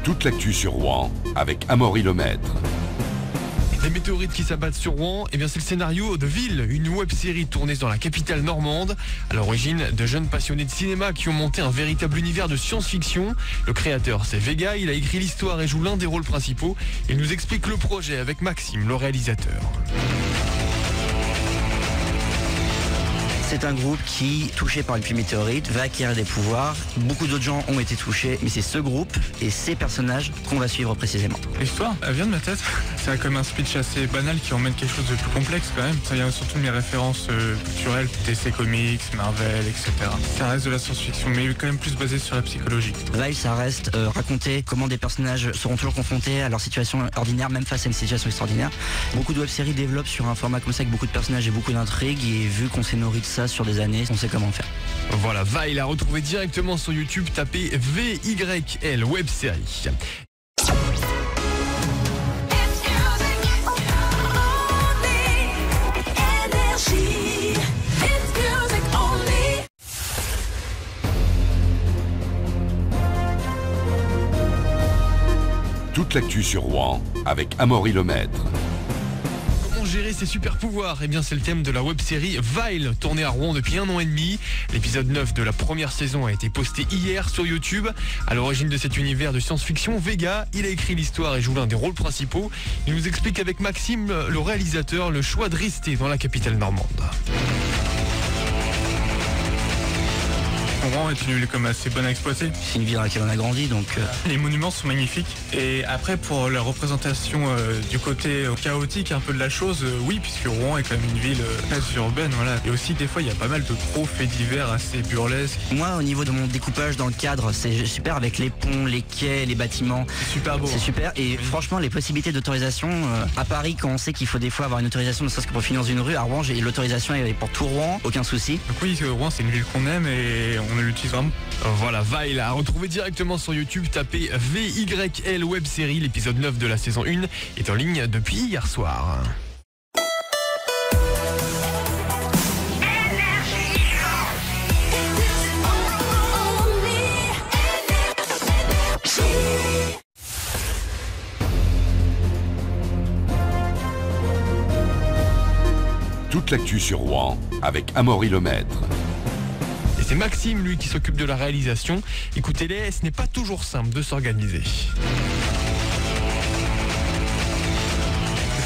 Toute l'actu sur Rouen avec Amaury Lemaître. Les météorites qui s'abattent sur Rouen, c'est le scénario de Ville, une web-série tournée dans la capitale normande. À l'origine, de jeunes passionnés de cinéma qui ont monté un véritable univers de science-fiction. Le créateur, c'est Vega, il a écrit l'histoire et joue l'un des rôles principaux. Il nous explique le projet avec Maxime, le réalisateur. C'est un groupe qui, touché par une pluie météorite, va acquérir des pouvoirs. Beaucoup d'autres gens ont été touchés, mais c'est ce groupe et ces personnages qu'on va suivre précisément. L'histoire, elle vient de ma tête. C'est comme un speech assez banal qui emmène quelque chose de plus complexe quand même. Ça vient surtout de mes références culturelles, DC Comics, Marvel, etc. Ça reste de la science-fiction, mais quand même plus basé sur la psychologie. Veil, ça reste raconter comment des personnages seront toujours confrontés à leur situation ordinaire, même face à une situation extraordinaire. Beaucoup de web-séries développent sur un format comme ça avec beaucoup de personnages et beaucoup d'intrigues, et vu qu'on s'est nourri de ça sur des années, on sait comment le faire. Voilà, Veil à retrouver directement sur YouTube, tapez VYL web série. Toute l'actu sur Rouen avec Amaury Lemaître. Gérer ses super pouvoirs, c'est le thème de la web-série Veil, tournée à Rouen depuis 1 an et demi. L'épisode 9 de la première saison a été posté hier sur YouTube. À l'origine de cet univers de science-fiction, Vega, il a écrit l'histoire et joue l'un des rôles principaux. Il nous explique avec Maxime, le réalisateur, le choix de rester dans la capitale normande. Rouen est une ville comme assez bonne à exploiter. C'est une ville dans laquelle on a grandi, donc... Les monuments sont magnifiques. Et après, pour la représentation du côté chaotique un peu de la chose, oui, puisque Rouen est quand même une ville très urbaine, voilà. Et aussi, des fois, il y a pas mal de gros faits divers assez burlesques. Moi, au niveau de mon découpage dans le cadre, c'est super avec les ponts, les quais, les bâtiments. C'est super beau. C'est super. Et franchement, les possibilités d'autorisation, à Paris, quand on sait qu'il faut des fois avoir une autorisation, ne serait-ce que pour finir dans une rue, à Rouen, j'ai l'autorisation et pour tout Rouen, aucun souci. Donc oui, Rouen, c'est une ville qu'on aime et on l'utilise vraiment. Voilà, Veil à retrouver directement sur YouTube, tapez VYL web série. L'épisode 9 de la saison 1 est en ligne depuis hier soir. Toute l'actu sur Rouen avec Amaury Lemaître. Et c'est Maxime, lui, qui s'occupe de la réalisation. Écoutez-les, ce n'est pas toujours simple de s'organiser.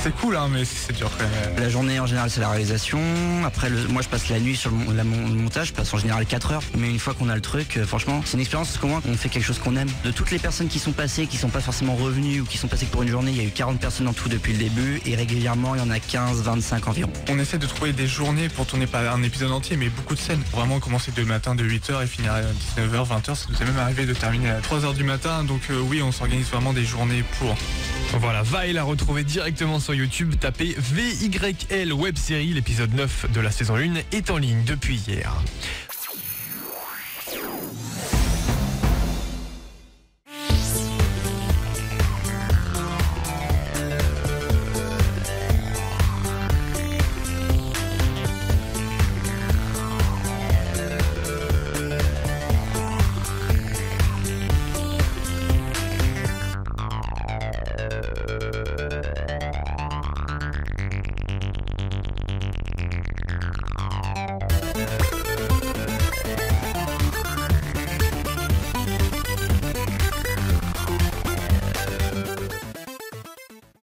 C'est cool, mais c'est dur quand même. La journée, en général, c'est la réalisation. Après, moi, je passe la nuit sur le montage. Je passe en général 4 heures. Mais une fois qu'on a le truc, franchement, c'est une expérience parce qu'au moins, on fait quelque chose qu'on aime. De toutes les personnes qui sont passées, qui sont pas forcément revenues ou qui sont passées pour une journée, il y a eu 40 personnes en tout depuis le début. Et régulièrement, il y en a 15, 25 environ. On essaie de trouver des journées pour tourner pas un épisode entier, mais beaucoup de scènes. Pour vraiment commencer dès le matin de 8h et finir à 19h, 20h. Ça nous est même arrivé de terminer à 3h du matin. Donc oui, on s'organise vraiment des journées pour... Voilà, Veil à retrouver directement sur YouTube, tapez VYL web série. L'épisode 9 de la saison 1 est en ligne depuis hier.